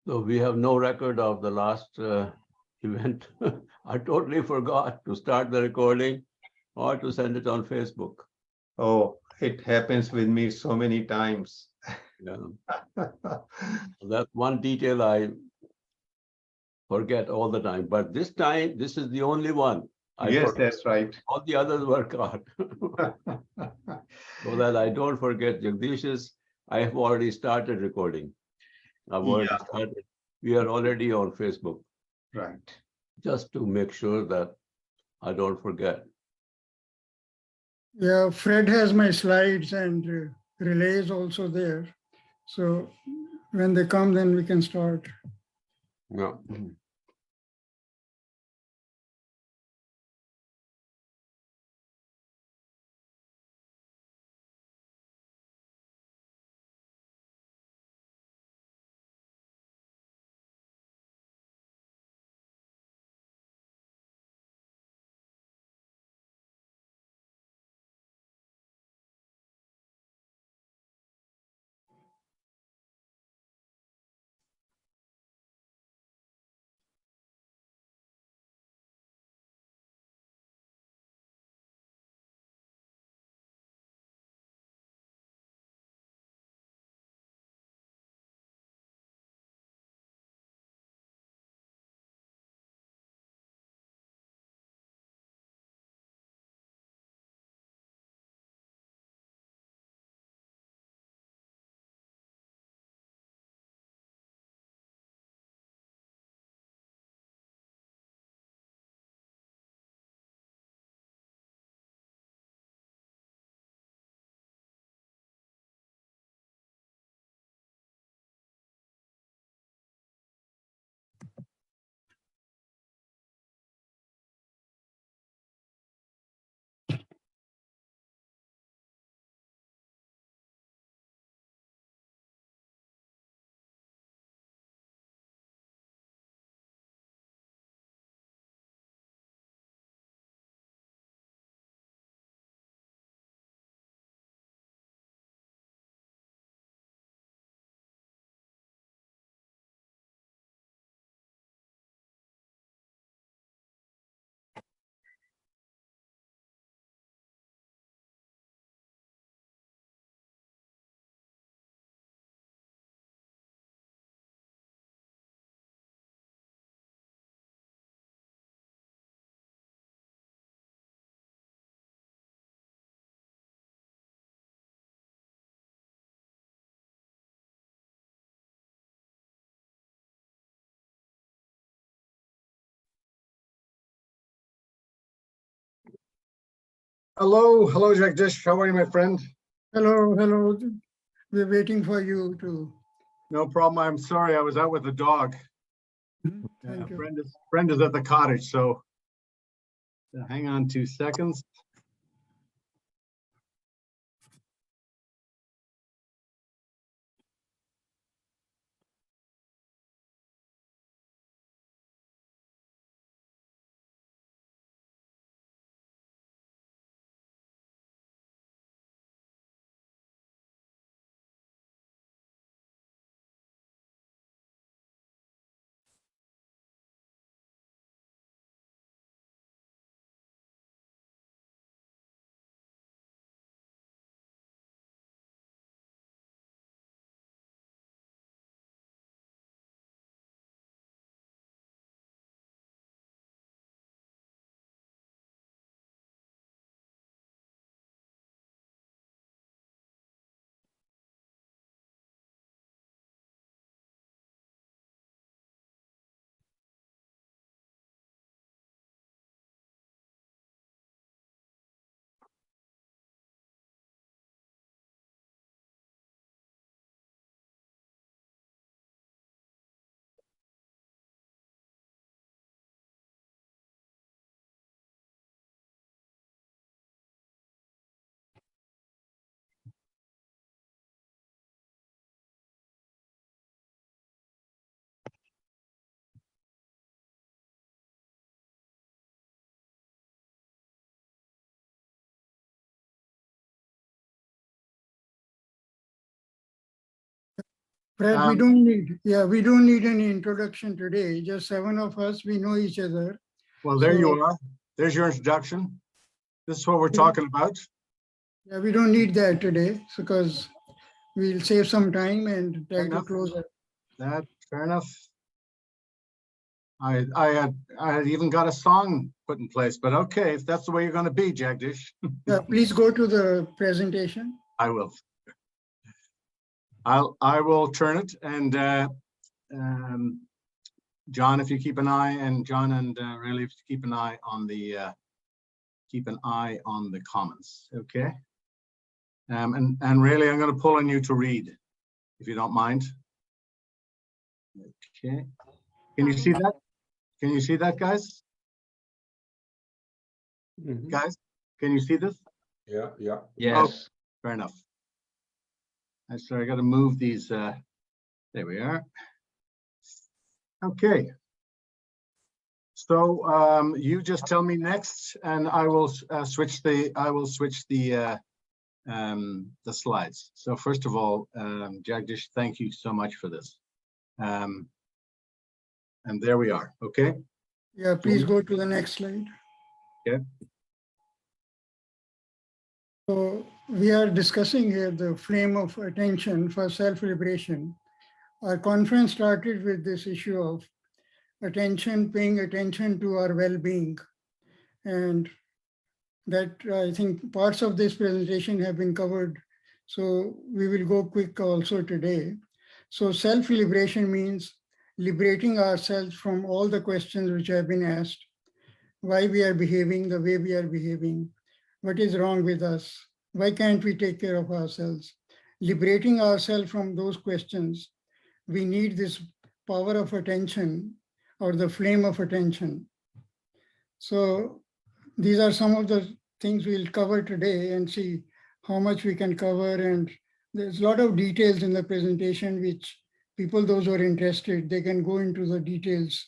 So we have no record of the last event. I totally forgot to start the recording or to send it on Facebook. Oh, it happens with me so many times. Yeah. That's one detail I forget all the time. But this time, this is the only one I Yes, forgot. that's right. All the others were caught. So that I don't forget Jagdish's, I have already started recording. I've already Yeah, started. We are already on Facebook right. just to make sure that I don't forget. Yeah, Fred has my slides and relays also there. So when they come, then we can start. Yeah. Hello, Jagdish. How are you, my friend? Hello, hello. We're waiting for you to. No problem. I'm sorry, I was out with the dog. Thank you. Friend is at the cottage, so hang on 2 seconds. Brad, we don't need any introduction today. Just 7 of us, we know each other. Well, there you So- are. There's your introduction. This is what we're talking about. Yeah, we don't need that today because we'll save some time and try to Enough. close it. That, fair enough. I had even got a song put in place, but okay, if that's the way you're going to be, Jagdish, Yeah, please go to the presentation. I will. I will turn it, and John, if you keep an eye, and John and really, if you keep an eye on the comments, okay? And really, I'm going to pull on you to read, if you don't mind. Okay. Can you see that? Can you see that, guys? Mhm. Guys, can you see this? Yeah, yeah. Yes. Fair enough. I'm sorry, I got to move these. There we are. Okay. So you just tell me next, and I will switch the slides. So first of all, Jagdish, thank you so much for this. And there we are. Okay. Yeah, please go to the next slide. Okay. So we are discussing here the flame of attention for self-liberation. Our conference started with this issue of attention, paying attention to our well-being. And that I think parts of this presentation have been covered. So we will go quick also today. So self-liberation means liberating ourselves from all the questions which have been asked, why we are behaving the way we are behaving, what is wrong with us, why can't we take care of ourselves. Liberating ourselves from those questions, we need this power of attention or the flame of attention. So these are some of the things we'll cover today and see how much we can cover. And there's a lot of details in the presentation, which people, those who are interested, they can go into the details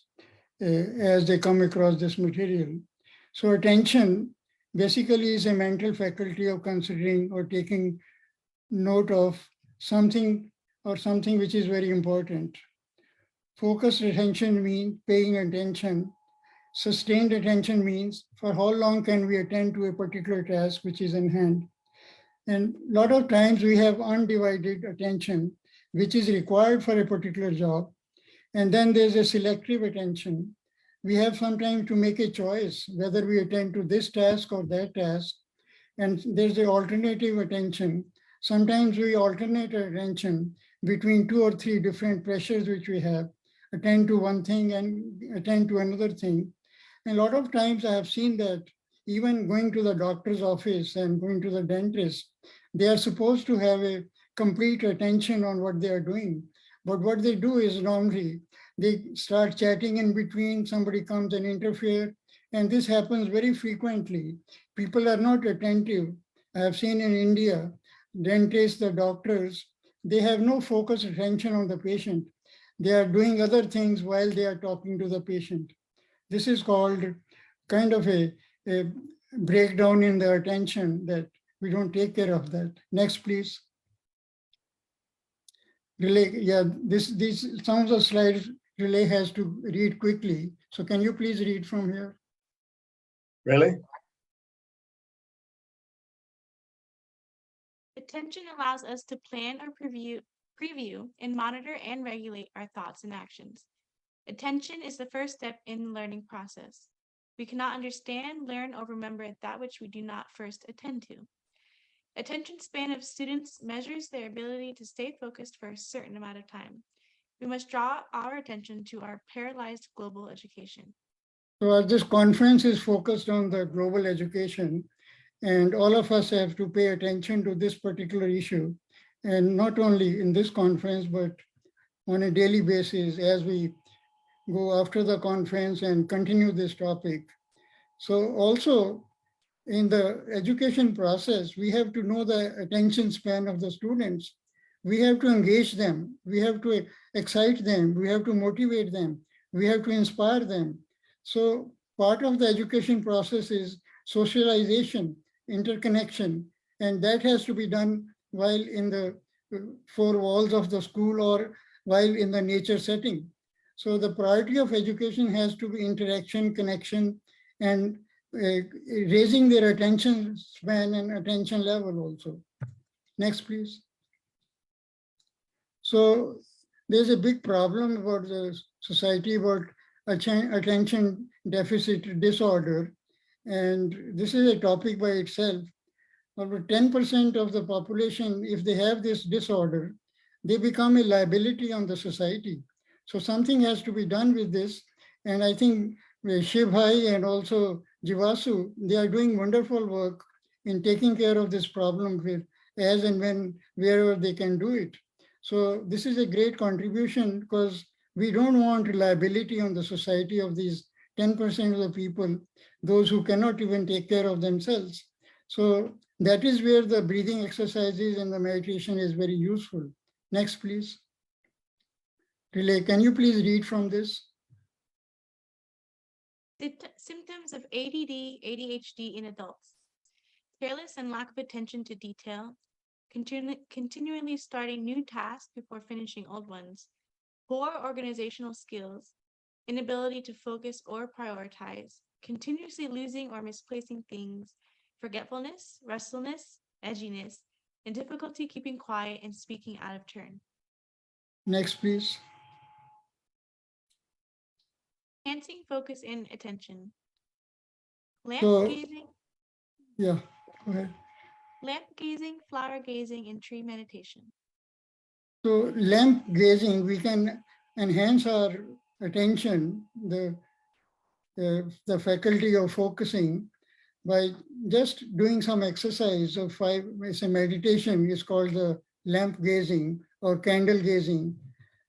as they come across this material. So attention basically is a mental faculty of considering or taking note of something or something which is very important. Focused attention means paying attention. Sustained attention means for how long can we attend to a particular task which is in hand. And a lot of times we have undivided attention, which is required for a particular job. And then there's a selective attention. We have sometimes to make a choice whether we attend to this task or that task. And there's the alternative attention. Sometimes we alternate attention between 2 or 3 different pressures which we have, attend to one thing and attend to another thing. And a lot of times I have seen that even going to the doctor's office and going to the dentist, they are supposed to have a complete attention on what they are doing. But what they do is normally they start chatting in between, somebody comes and interfere, and this happens very frequently. People are not attentive. I have seen in India, dentists, the doctors, they have no focused attention on the patient. They are doing other things while they are talking to the patient. This is called kind of a breakdown in the attention that we don't take care of that. Next, please. Relay, yeah, these some of the slides Relay has to read quickly. So can you please read from here? Really? Attention allows us to plan or preview and monitor and regulate our thoughts and actions. Attention is the first step in the learning process. We cannot understand, learn, or remember that which we do not first attend to. Attention span of students measures their ability to stay focused for a certain amount of time. We must draw our attention to our paralyzed global education. So as this conference is focused on the global education, and all of us have to pay attention to this particular issue, and not only in this conference, but on a daily basis as we go after the conference and continue this topic. So also in the education process, we have to know the attention span of the students. We have to engage them. We have to excite them. We have to motivate them. We have to inspire them. So part of the education process is socialization, interconnection, and that has to be done while in the four walls of the school or while in the nature setting. So the priority of education has to be interaction, connection, and raising their attention span and attention level also. Next, please. So there's a big problem about the society about attention deficit disorder. And this is a topic by itself. About 10% of the population, if they have this disorder, they become a liability on the society. So something has to be done with this. And I think Shivhai and also Jivasu, they are doing wonderful work in taking care of this problem with as and when, wherever they can do it. So this is a great contribution because we don't want liability on the society of these 10% of the people, those who cannot even take care of themselves. So that is where the breathing exercises and the meditation is very useful. Next, please. Relay, can you please read from this? Symptoms of ADD, ADHD in adults. Careless and lack of attention to detail, continually starting new tasks before finishing old ones, poor organizational skills, inability to focus or prioritize, continuously losing or misplacing things, forgetfulness, restlessness, edginess, and difficulty keeping quiet and speaking out of turn. Next, please. Enhancing focus and attention. Lamp So, gazing, yeah, go ahead. lamp gazing, flower gazing, and tree meditation. So lamp gazing, we can enhance our attention, the faculty of focusing by just doing some exercise of it's a meditation, is called the lamp gazing or candle gazing.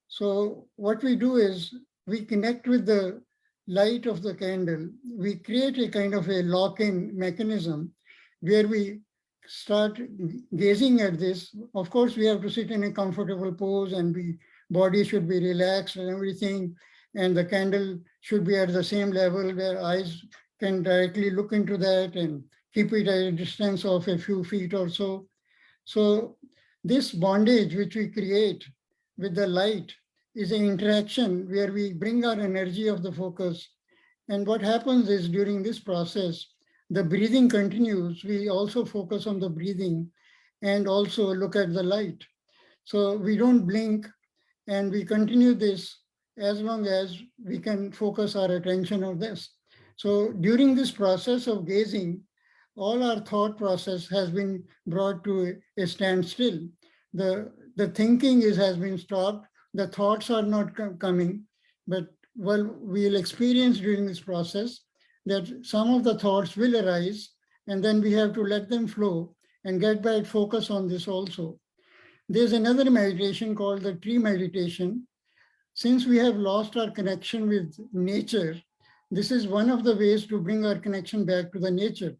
So what we do is we connect with the light of the candle. We create a kind of a lock-in mechanism where we start gazing at this. Of course, we have to sit in a comfortable pose and body should be relaxed and everything. And the candle should be at the same level where eyes can directly look into that and keep it at a distance of a few feet or so. So this bondage which we create with the light is an interaction where we bring our energy of the focus. And what happens is during this process, the breathing continues. We also focus on the breathing and also look at the light. So we don't blink and we continue this as long as we can focus our attention on this. So during this process of gazing, all our thought process has been brought to a standstill. The thinking has been stopped. The thoughts are not coming, but we'll experience during this process that some of the thoughts will arise and then we have to let them flow and get back focus on this also. There's another meditation called the tree meditation. Since we have lost our connection with nature, this is one of the ways to bring our connection back to the nature.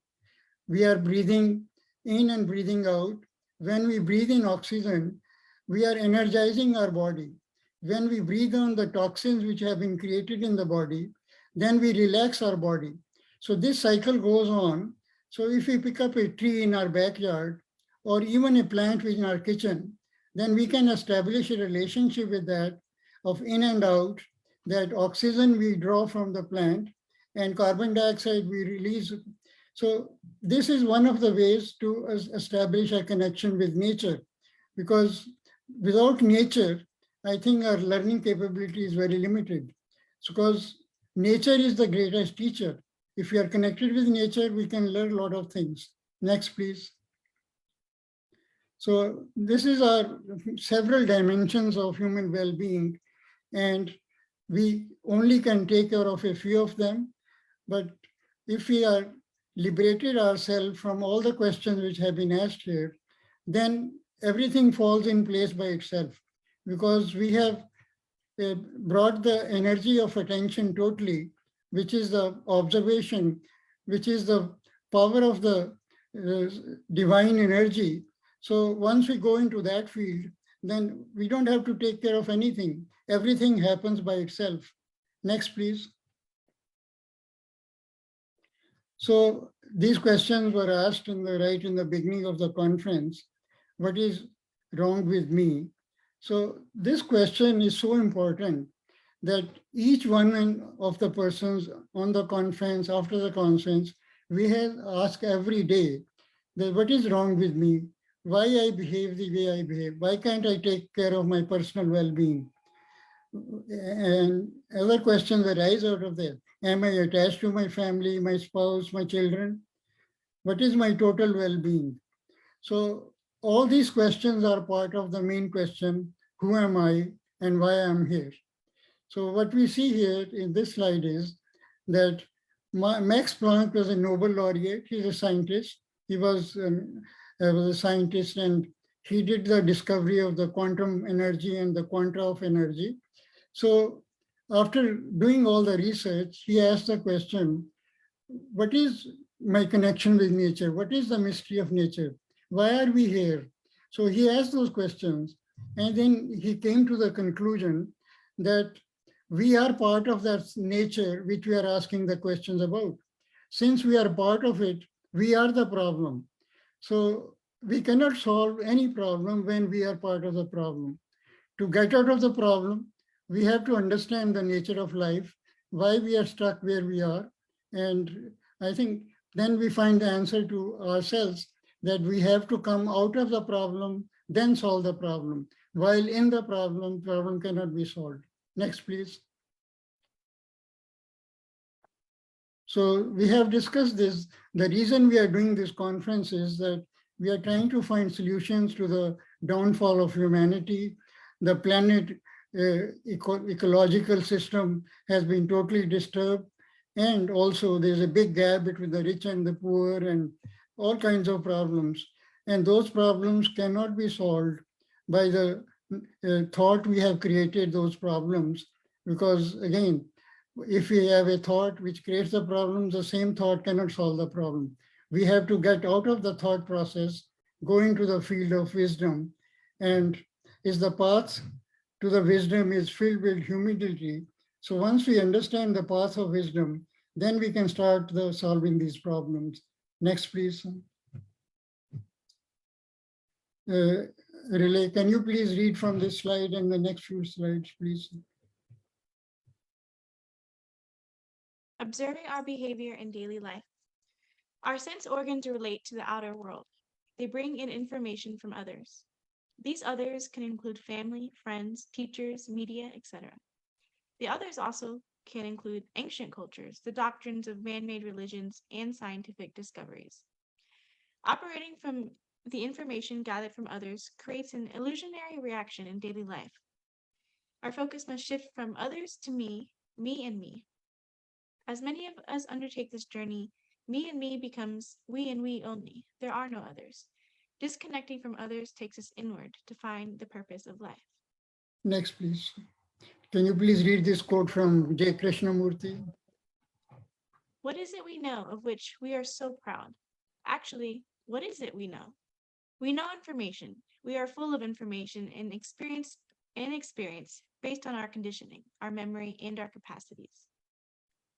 We are breathing in and breathing out. When we breathe in oxygen, we are energizing our body. When we breathe on the toxins which have been created in the body, then we relax our body. So this cycle goes on. So if we pick up a tree in our backyard or even a plant in our kitchen, then we can establish a relationship with that of in and out, that oxygen we draw from the plant and carbon dioxide we release. So this is one of the ways to establish a connection with nature, because without nature, I think our learning capability is very limited. Because nature is the greatest teacher. If we are connected with nature, we can learn a lot of things. Next, please. So this is our several dimensions of human well-being, and we only can take care of a few of them. But if we are liberated ourselves from all the questions which have been asked here, then everything falls in place by itself, because we have brought the energy of attention totally, which is the observation, which is the power of the divine energy. So once we go into that field, then we don't have to take care of anything. Everything happens by itself. Next, please. So these questions were asked right in the beginning of the conference. What is wrong with me? So this question is so important that each one of the persons on the conference, after the conference, we have asked every day that what is wrong with me? Why I behave the way I behave? Why can't I take care of my personal well-being? And other questions arise out of that. Am I attached to my family, my spouse, my children? What is my total well-being? So all these questions are part of the main question, who am I and why I'm here? So what we see here in this slide is that Max Planck was a Nobel laureate. He's a scientist. He was a scientist, and he did the discovery of the quantum energy and the quanta of energy. So after doing all the research, he asked the question, what is my connection with nature? What is the mystery of nature? Why are we here? So he asked those questions, and then he came to the conclusion that we are part of that nature which we are asking the questions about. Since we are part of it, we are the problem. So we cannot solve any problem when we are part of the problem. To get out of the problem, we have to understand the nature of life, why we are stuck where we are. And I think then we find the answer to ourselves that we have to come out of the problem, then solve the problem. While in the problem cannot be solved. Next, please. So we have discussed this. The reason we are doing this conference is that we are trying to find solutions to the downfall of humanity. The planet ecological system has been totally disturbed. And also there's a big gap between the rich and the poor and all kinds of problems. And those problems cannot be solved by the thought we have created those problems. Because again, if we have a thought which creates the problem, the same thought cannot solve the problem. We have to get out of the thought process, go into the field of wisdom, and is the path to the wisdom is filled with humility. So once we understand the path of wisdom, then we can start solving these problems. Next, please. Relay, can you please read from this slide and the next few slides, please? Observing our behavior in daily life. Our sense organs relate to the outer world. They bring in information from others. These others can include family, friends, teachers, media, etc. The others also can include ancient cultures, the doctrines of man-made religions, and scientific discoveries. Operating from the information gathered from others creates an illusionary reaction in daily life. Our focus must shift from others to me, and me. As many of us undertake this journey, me and me becomes we and we only. There are no others. Disconnecting from others takes us inward to find the purpose of life. Next, please. Can you please read this quote from J. Krishnamurti? What is it we know of which we are so proud? Actually, what is it we know? We know information. We are full of information and experience based on our conditioning, our memory, and our capacities.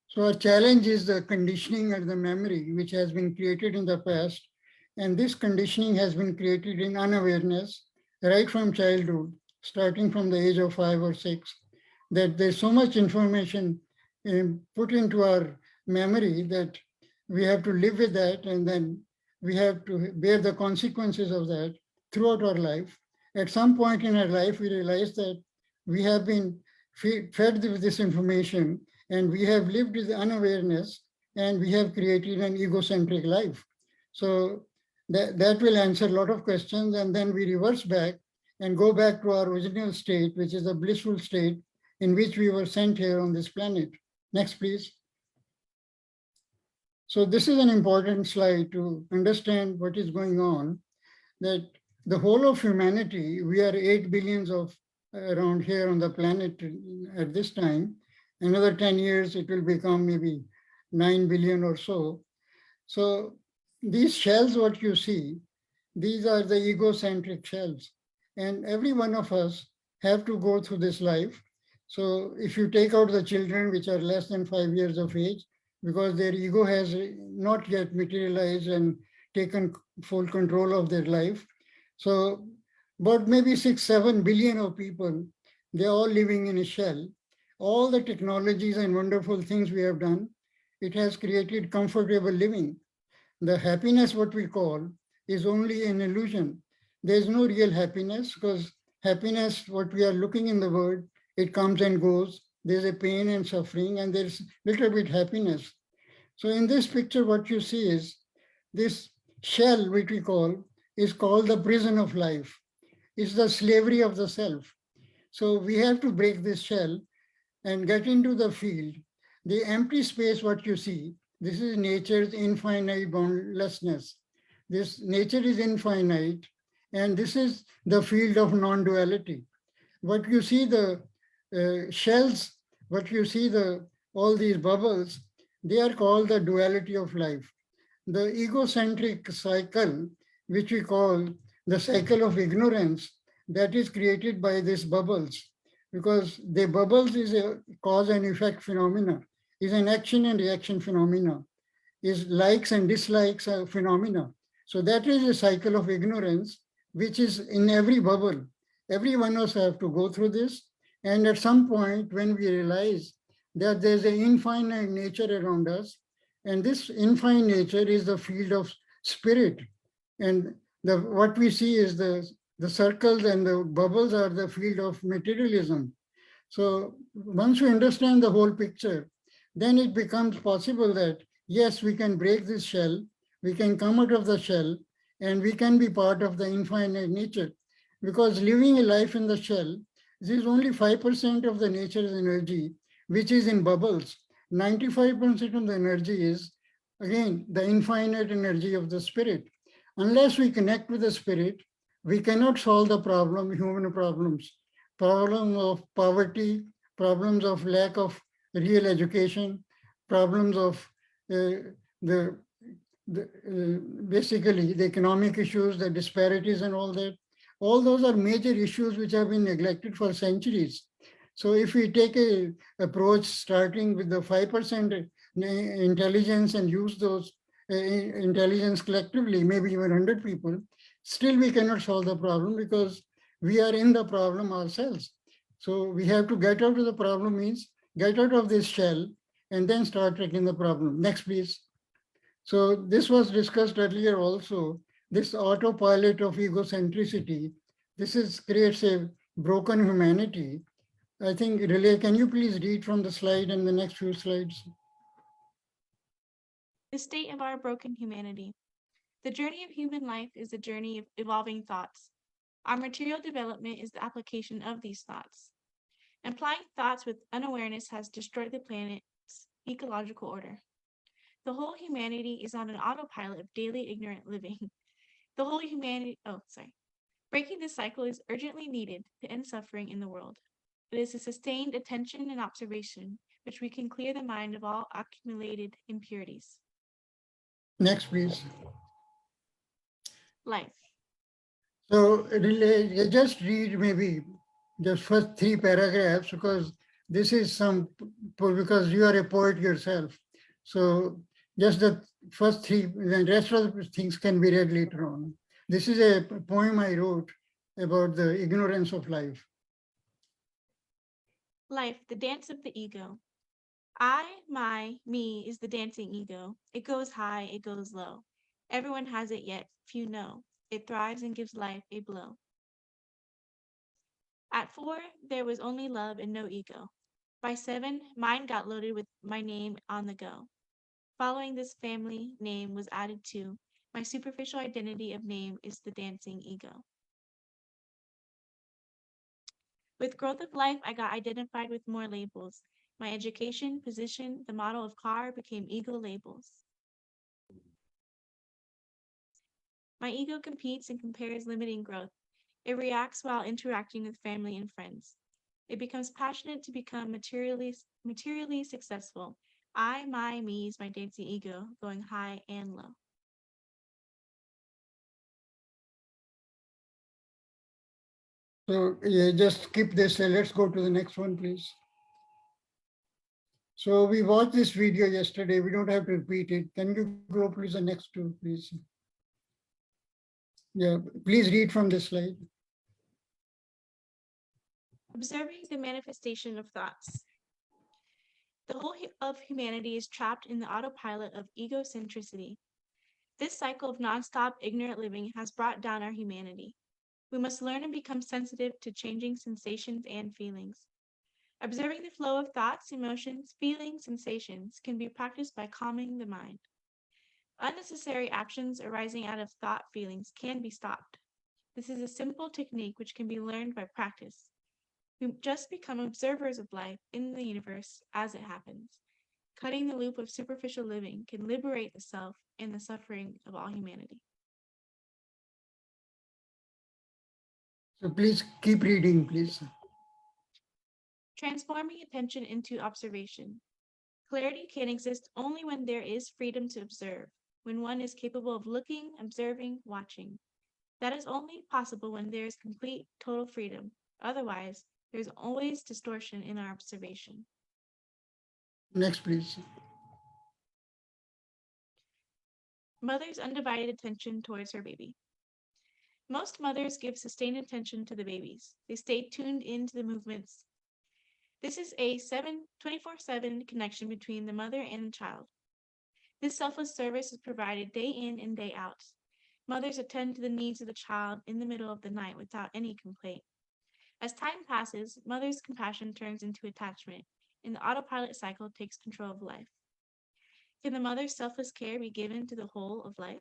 So our challenge is the conditioning and the memory which has been created in the past. And this conditioning has been created in unawareness right from childhood, starting from the age of 5 or 6, that there's so much information put into our memory that we have to live with that, and then we have to bear the consequences of that throughout our life. At some point in our life, we realize that we have been fed with this information, and we have lived with unawareness, and we have created an egocentric life. So that will answer a lot of questions, and then we reverse back and go back to our original state, which is a blissful state in which we were sent here on this planet. Next, please. So this is an important slide to understand what is going on, that the whole of humanity, we are 8 billions of around here on the planet at this time. Another 10 years, it will become maybe 9 billion or so. So these shells, what you see, these are the egocentric shells. And every one of us have to go through this life. So if you take out the children which are less than 5 years of age, because their ego has not yet materialized and taken full control of their life. So About maybe 6-7 billion of people, they're all living in a shell. All the technologies and wonderful things we have done, it has created comfortable living. The happiness, what we call, is only an illusion. There's no real happiness because happiness, what we are looking in the world, it comes and goes. There's a pain and suffering, and there's little bit happiness. So in this picture, what you see is this shell, which we call, is called the prison of life. It's the slavery of the self. So we have to break this shell and get into the field. The empty space, what you see, this is nature's infinite boundlessness. This nature is infinite, and this is the field of non-duality. What you see, the shells, what you see, all these bubbles, they are called the duality of life. The egocentric cycle, which we call the cycle of ignorance, that is created by these bubbles, because the bubbles is a cause and effect phenomena, is an action and reaction phenomena, is likes and dislikes a phenomena. So that is a cycle of ignorance, which is in every bubble. Every one of us have to go through this. And at some point, when we realize that there's an infinite nature around us, and this infinite nature is the field of spirit. And what we see is the circles and the bubbles are the field of materialism. So once we understand the whole picture, then it becomes possible that, yes, we can break this shell, we can come out of the shell, and we can be part of the infinite nature. Because living a life in the shell, this is only 5% of the nature's energy, which is in bubbles. 95% of the energy is, again, the infinite energy of the spirit. Unless we connect with the spirit, we cannot solve the human problems of poverty, problems of lack of real education, problems of basically the economic issues, the disparities and all that. All those are major issues which have been neglected for centuries. So if we take a approach starting with the 5% intelligence and use those intelligence collectively, maybe even 100 people, still we cannot solve the problem because we are in the problem ourselves. So we have to get out of the problem means get out of this shell and then start taking the problem. Next, please. So this was discussed earlier also, this autopilot of egocentricity. This creates a broken humanity. I think, Relay, can you please read from the slide and the next few slides? The state of our broken humanity. The journey of human life is a journey of evolving thoughts. Our material development is the application of these thoughts. Implying thoughts with unawareness has destroyed the planet's ecological order. The whole humanity is on an autopilot of daily ignorant living. The whole humanity, breaking this cycle is urgently needed to end suffering in the world. It is a sustained attention and observation which we can clear the mind of all accumulated impurities. Next, please. Life. So Relay, just read maybe the first 3 paragraphs because this is because you are a poet yourself. So just the first 3, the rest of the things can be read later on. This is a poem I wrote about the ignorance of life. Life, the dance of the ego. I, my, me is the dancing ego. It goes high, it goes low. Everyone has it yet, few know. It thrives and gives life a blow. At 4, there was only love and no ego. By 7, mine got loaded with my name on the go. Following this family name was added to, my superficial identity of name is the dancing ego. With growth of life, I got identified with more labels. My education, position, the model of car became ego labels. My ego competes and compares, limiting growth. It reacts while interacting with family and friends. It becomes passionate to become materially successful. I, my, me is my dancing ego, going high and low. So yeah, just skip this. Let's go to the next one, please. So we watched this video yesterday. We don't have to repeat it. Can you go please the next two, please? Yeah, please read from this slide. Observing the manifestation of thoughts. The whole of humanity is trapped in the autopilot of egocentricity. This cycle of nonstop ignorant living has brought down our humanity. We must learn and become sensitive to changing sensations and feelings. Observing the flow of thoughts, emotions, feelings, sensations can be practiced by calming the mind. Unnecessary actions arising out of thought feelings can be stopped. This is a simple technique which can be learned by practice. We just become observers of life in the universe as it happens. Cutting the loop of superficial living can liberate the self and the suffering of all humanity. So please keep reading, please. Transforming attention into observation. Clarity can exist only when there is freedom to observe, when one is capable of looking, observing, watching. That is only possible when there is complete, total freedom. Otherwise, there is always distortion in our observation. Next, please. Mother's undivided attention towards her baby. Most mothers give sustained attention to the babies. They stay tuned into the movements. This is a 24/7 connection between the mother and the child. This selfless service is provided day in and day out. Mothers attend to the needs of the child in the middle of the night without any complaint. As time passes, mother's compassion turns into attachment, and the autopilot cycle takes control of life. Can the mother's selfless care be given to the whole of life?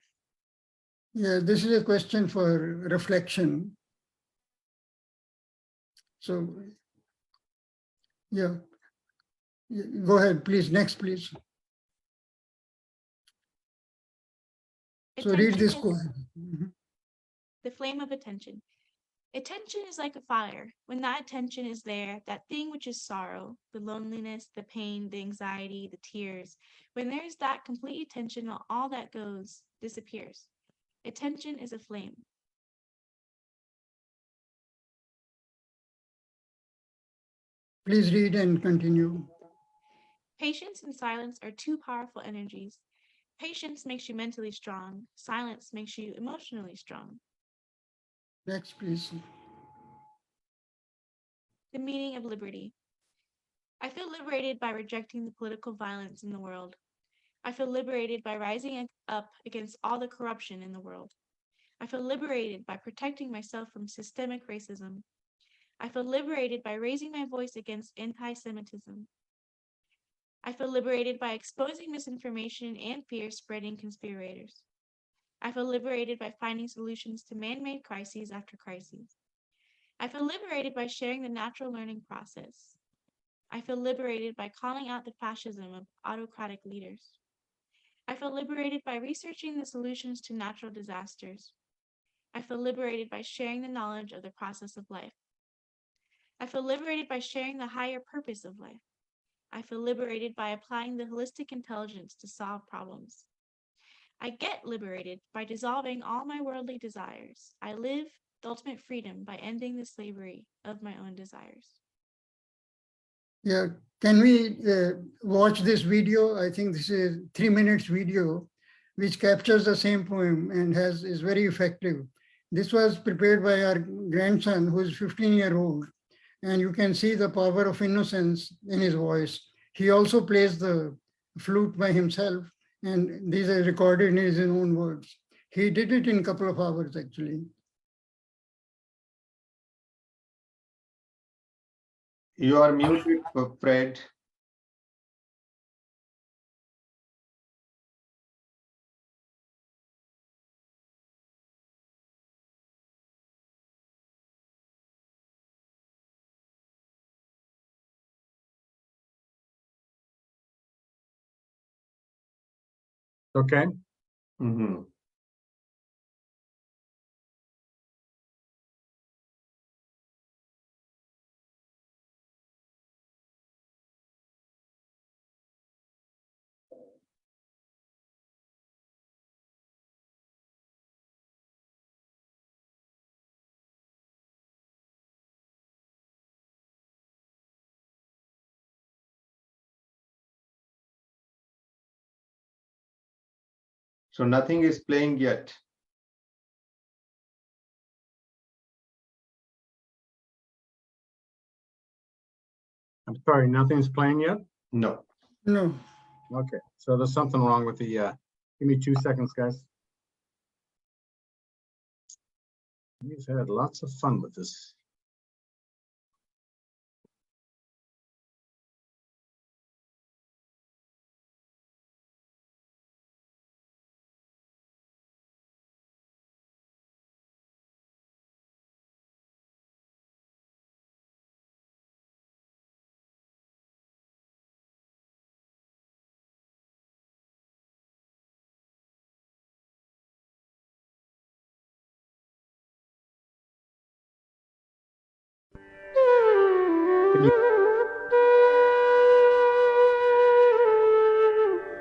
Yeah, this is a question for reflection. So, yeah, go ahead, please. Next, please. So read Attention this is quote. Mhm. the flame of attention. Attention is like a fire. When that attention is there, that thing which is sorrow, the loneliness, the pain, the anxiety, the tears, when there is that complete attention, all that goes disappears. Attention is a flame. Please read and continue. Patience and silence are two powerful energies. Patience makes you mentally strong. Silence makes you emotionally strong. Next, please. The meaning of liberty. I feel liberated by rejecting the political violence in the world. I feel liberated by rising up against all the corruption in the world. I feel liberated by protecting myself from systemic racism. I feel liberated by raising my voice against anti-Semitism. I feel liberated by exposing misinformation and fear-spreading conspirators. I feel liberated by finding solutions to man-made crises after crises. I feel liberated by sharing the natural learning process. I feel liberated by calling out the fascism of autocratic leaders. I feel liberated by researching the solutions to natural disasters. I feel liberated by sharing the knowledge of the process of life. I feel liberated by sharing the higher purpose of life. I feel liberated by applying the holistic intelligence to solve problems. I get liberated by dissolving all my worldly desires. I live the ultimate freedom by ending the slavery of my own desires. Yeah, can we watch this video? I think this is 3 minutes video, which captures the same poem and is very effective. This was prepared by our grandson, who is 15-year-old, and you can see the power of innocence in his voice. He also plays the flute by himself, and these are recorded in his own words. He did it in a couple of hours, actually. You are muted, Fred. Okay. Mhm. So nothing is playing yet. I'm sorry, nothing's playing yet? No. No, Okay, so there's something wrong with the, give me 2 seconds, guys. We've had lots of fun with this.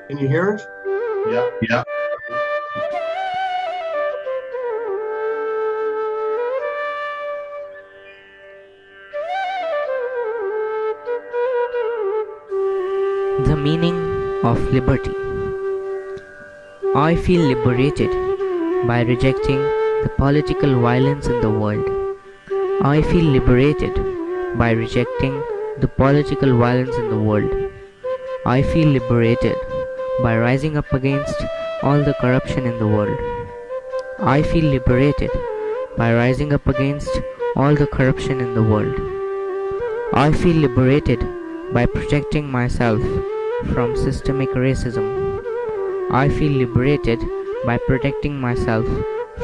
Can you hear it? Yeah. Yeah. The meaning of liberty. I feel liberated by rejecting the political violence in the world. I feel liberated by rejecting the political violence in the world. I feel liberated by rising up against all the corruption in the world. I feel liberated by rising up against all the corruption in the world. I feel liberated by protecting myself from systemic racism. I feel liberated by protecting myself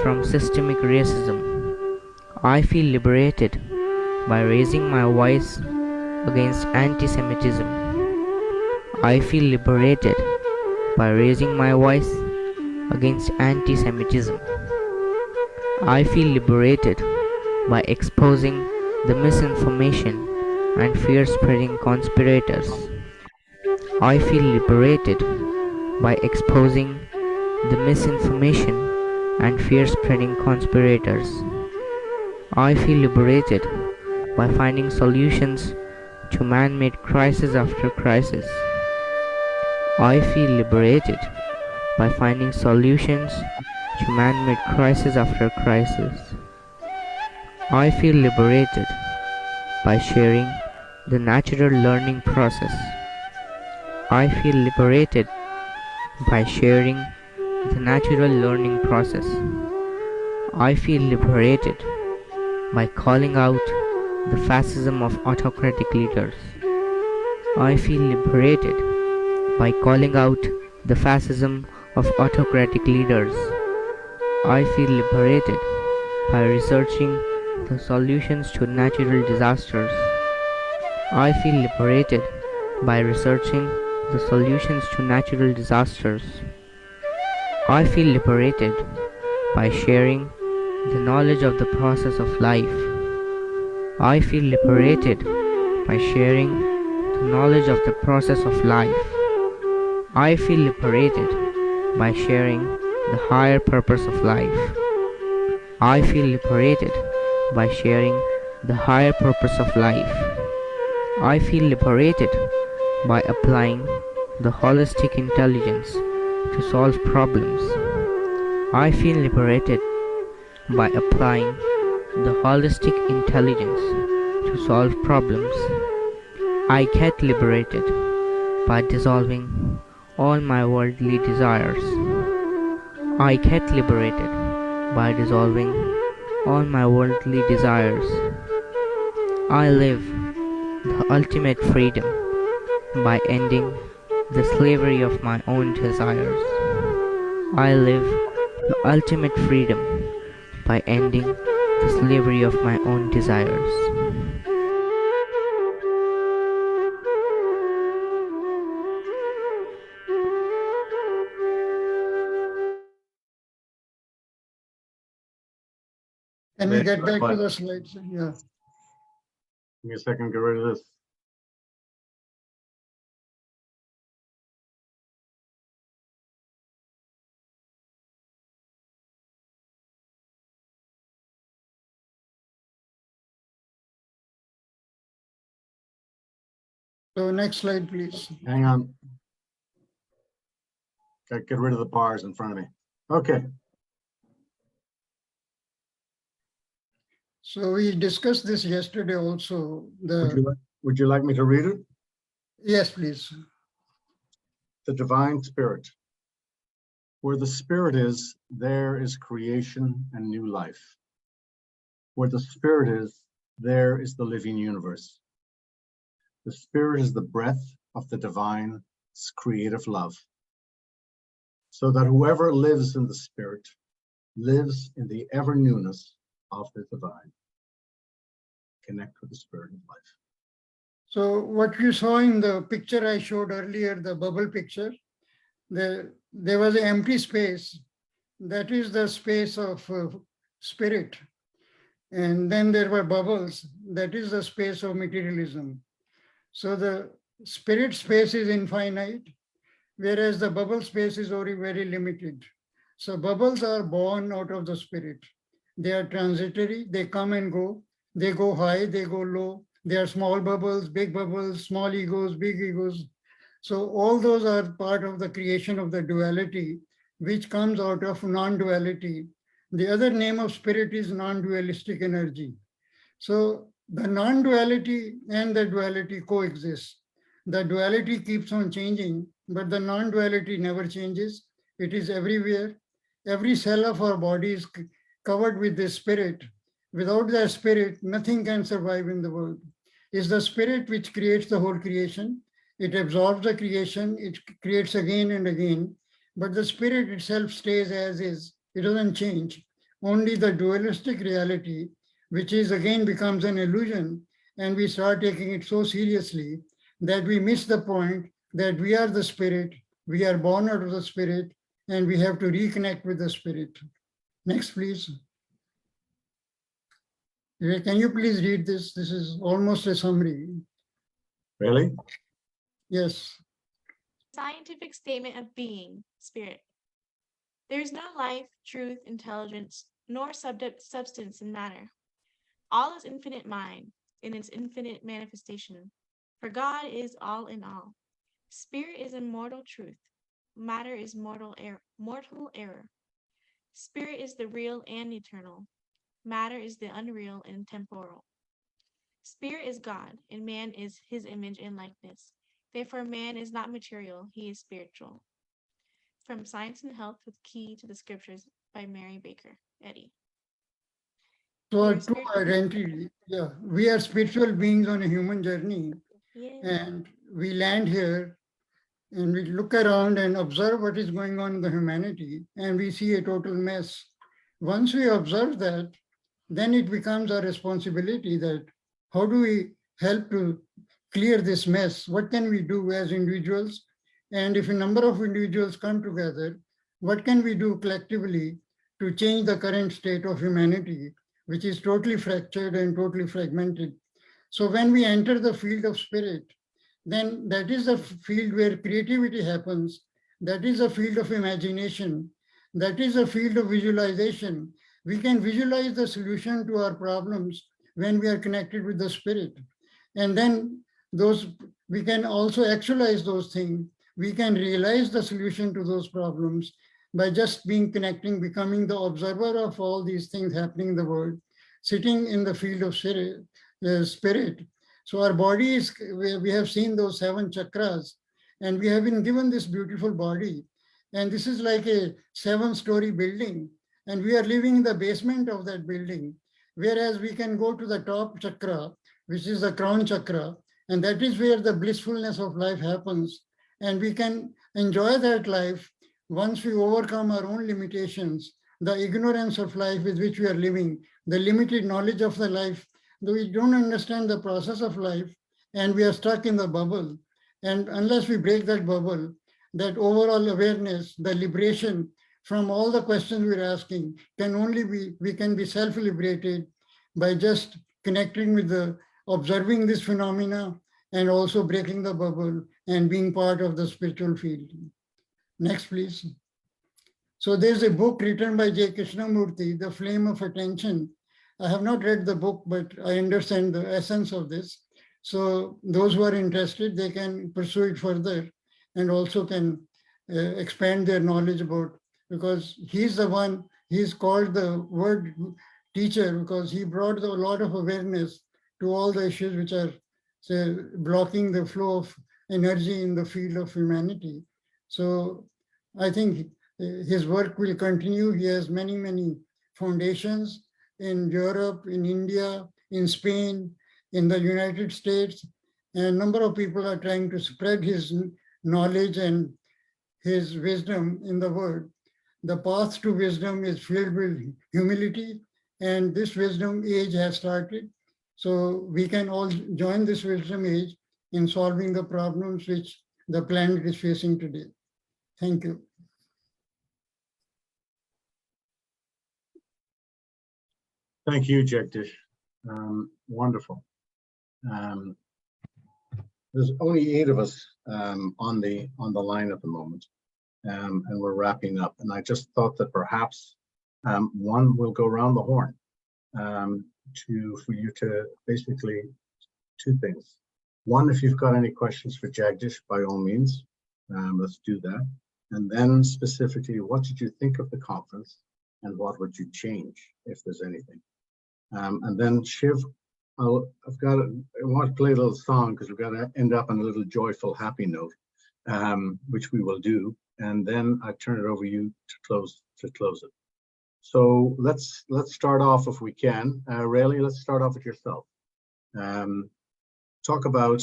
from systemic racism. I feel liberated by raising my voice against anti-Semitism. I feel liberated by raising my voice against anti-Semitism. I feel liberated by exposing the misinformation and fear-spreading conspirators. I feel liberated by exposing the misinformation and fear-spreading conspirators. I feel liberated by finding solutions to man-made crisis after crisis. I feel liberated by finding solutions to man-made crisis after crisis. I feel liberated by sharing the natural learning process. I feel liberated by sharing the natural learning process. I feel liberated by calling out the fascism of autocratic leaders. I feel liberated by calling out the fascism of autocratic leaders. I feel liberated by researching the solutions to natural disasters. I feel liberated by researching the solutions to natural disasters. I feel liberated by sharing the knowledge of the process of life. I feel liberated by sharing the knowledge of the process of life. I feel liberated by sharing the higher purpose of life. I feel liberated by sharing the higher purpose of life. I feel liberated by applying the holistic intelligence to solve problems. I feel liberated by applying the holistic intelligence to solve problems. I get liberated by dissolving all my worldly desires. I get liberated by dissolving all my worldly desires. I live the ultimate freedom by ending the slavery of my own desires. I live the ultimate freedom by ending the slavery of my own desires. can we Very get good back to one. the slides? Yeah. Give me a second, get rid of this. So next slide, please. Hang on. Get rid of the bars in front of me. Okay, So we discussed this yesterday also, the Would you like me to read it? Yes, please. The divine spirit. Where the spirit is, there is creation and new life. Where the spirit is, there is the living universe. The spirit is the breath of the divine's creative love. So that whoever lives in the spirit lives in the ever newness of the divine. Connect with the spirit of life. So what you saw in the picture I showed earlier, the bubble picture, there was an empty space. That is the space of spirit. And then there were bubbles. That is the space of materialism. So the spirit space is infinite, whereas the bubble space is very, very limited. So bubbles are born out of the spirit. They are transitory. They come and go. They go high, they go low. They are small bubbles, big bubbles, small egos, big egos. So all those are part of the creation of the duality, which comes out of non-duality. The other name of spirit is non-dualistic energy. So the non-duality and the duality coexist. The duality keeps on changing, but the non-duality never changes. It is everywhere. Every cell of our body is covered with this spirit. Without the spirit, nothing can survive in the world. It's the spirit which creates the whole creation. It absorbs the creation, it creates again and again, but the spirit itself stays as is. It doesn't change. Only the dualistic reality, which is again becomes an illusion, and we start taking it so seriously that we miss the point that we are the spirit, we are born out of the spirit, and we have to reconnect with the spirit. Next, please. Can you please read this? This is almost a summary. Really? Yes. Scientific statement of being, spirit. There is no life, truth, intelligence, nor substance in matter. All is infinite mind in its infinite manifestation, for God is all in all. Spirit is immortal truth. Matter is mortal error. Spirit is the real and eternal. Matter is the unreal and temporal. Spirit is God, and man is his image and likeness. Therefore, man is not material, he is spiritual. From Science and Health with Key to the Scriptures by Mary Baker Eddy. So We our are true spiritual identity, yeah, we are spiritual beings on a human journey, Yeah. and we land here and we look around and observe what is going on in the humanity, and we see a total mess. Once we observe that, then it becomes our responsibility that how do we help to clear this mess? What can we do as individuals? And if a number of individuals come together, what can we do collectively to change the current state of humanity, which is totally fractured and totally fragmented? So when we enter the field of spirit, then that is the field where creativity happens. That is a field of imagination. That is a field of visualization. We can visualize the solution to our problems when we are connected with the spirit. And then we can also actualize those things. We can realize the solution to those problems by just becoming the observer of all these things happening in the world, sitting in the field of spirit. So our body is, we have seen those 7 chakras, and we have been given this beautiful body. And this is like a 7-story building, and we are living in the basement of that building, whereas we can go to the top chakra, which is the crown chakra, and that is where the blissfulness of life happens. And we can enjoy that life once we overcome our own limitations, the ignorance of life with which we are living, the limited knowledge of the life. We don't understand the process of life, and we are stuck in the bubble. And unless we break that bubble, that overall awareness, the liberation from all the questions we're asking can only be, we can be self-liberated by just connecting with observing this phenomena and also breaking the bubble and being part of the spiritual field. Next, please. So there's a book written by J. Krishnamurti, The Flame of Attention. I have not read the book, but I understand the essence of this. So those who are interested, they can pursue it further and also can expand their knowledge about, because he's the one, he's called the word teacher because he brought a lot of awareness to all the issues which are so blocking the flow of energy in the field of humanity. So I think his work will continue. He has many, many foundations in Europe, in India, in Spain, in the United States. And a number of people are trying to spread his knowledge and his wisdom in the world. The path to wisdom is filled with humility, and this wisdom age has started. So we can all join this wisdom age in solving the problems which the planet is facing today. Thank you. Thank you, Jagdish. Wonderful. There's only 8 of us on the line at the moment, and we're wrapping up. And I just thought that perhaps one will go around the horn for you to basically 2 things. One, if you've got any questions for Jagdish, by all means, let's do that. And then specifically, what did you think of the conference, and what would you change if there's anything? And then Shiv, I want to play a little song because we've got to end up on a little joyful, happy note, which we will do. And then I turn it over to you to close it. So let's start off if we can. Rayleigh, let's start off with yourself. Talk about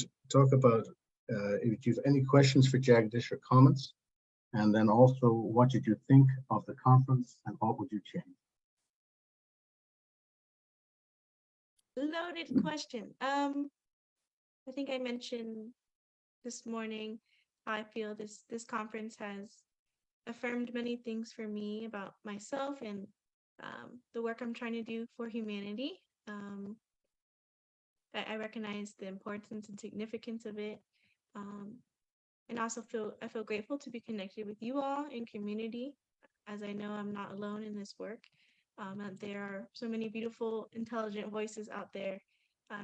if you have any questions for Jagdish or comments, and then also what did you think of the conference and what would you change? Loaded question. I think I mentioned this morning how I feel this conference has affirmed many things for me about myself and the work I'm trying to do for humanity. I recognize the importance and significance of it, and also I feel grateful to be connected with you all in community, as I know I'm not alone in this work. There are so many beautiful, intelligent voices out there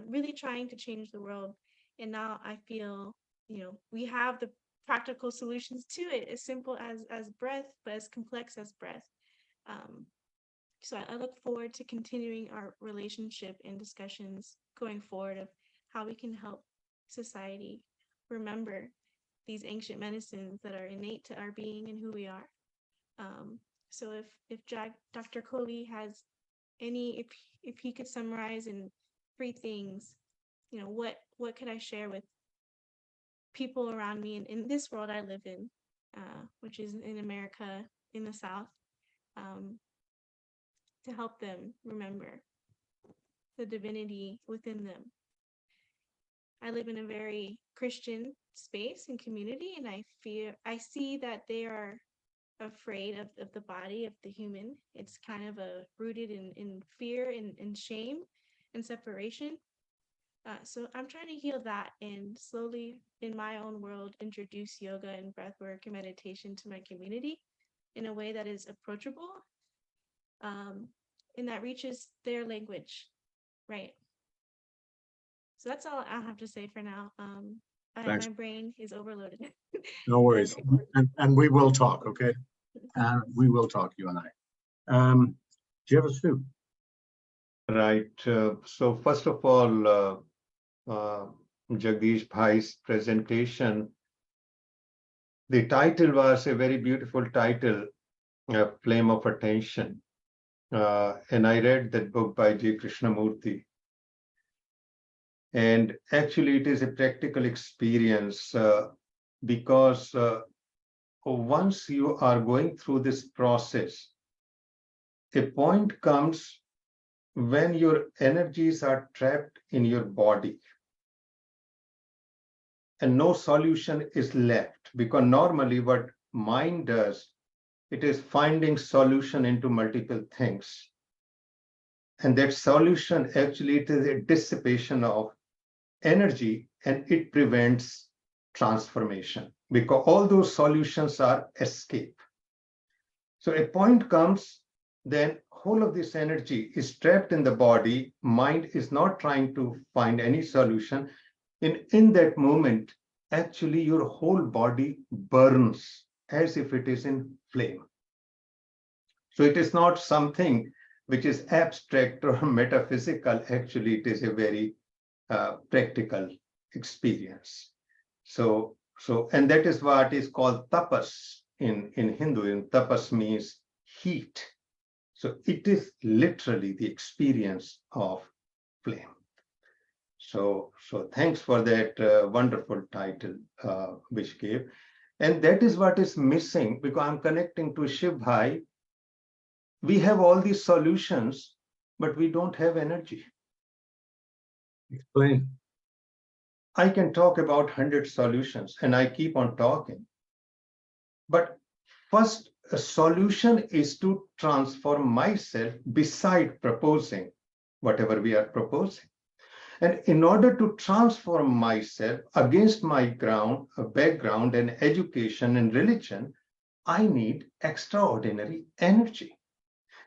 really trying to change the world. And now I feel, we have the practical solutions to it, as simple as breath, but as complex as breath. So I look forward to continuing our relationship and discussions going forward of how we can help society remember these ancient medicines that are innate to our being and who we are. So if Dr. Kohli has any, if he could summarize in 3 things, what could I share with people around me in this world I live in, which is in America, in the South, to help them remember the divinity within them. I live in a very Christian space and community, and I see that they are afraid of the body, of the human. It's kind of rooted in fear and shame and separation. So I'm trying to heal that and slowly in my own world introduce yoga and breathwork and meditation to my community in a way that is approachable, and that reaches their language, right? So that's all I have to say for now. My brain is overloaded. No worries. And we will talk, okay? We will talk, you and I. Do you have a Sue? Right. So first of all, Jagdish Bhai's presentation, the title was a very beautiful title, Flame of Attention. And I read that book by J. Krishnamurti. And actually, it is a practical experience because once you are going through this process, a point comes when your energies are trapped in your body and no solution is left, because normally what mind does, it is finding solution into multiple things. And that solution actually, it is a dissipation of energy, and it prevents transformation because all those solutions are escape. So a point comes, then whole of this energy is trapped in the body. Mind is not trying to find any solution. In that moment, actually your whole body burns as if it is in flame. So it is not something which is abstract or metaphysical. Actually, it is a very practical experience. So, and that is what is called tapas in Hinduism. Tapas means heat. So it is literally the experience of flame. So thanks for that wonderful title, which gave. And that is what is missing, because I'm connecting to Shiv Bhai. We have all these solutions, but we don't have energy. Explain. I can talk about 100 solutions and I keep on talking. But first, a solution is to transform myself beside proposing whatever we are proposing. And in order to transform myself against my background and education and religion, I need extraordinary energy.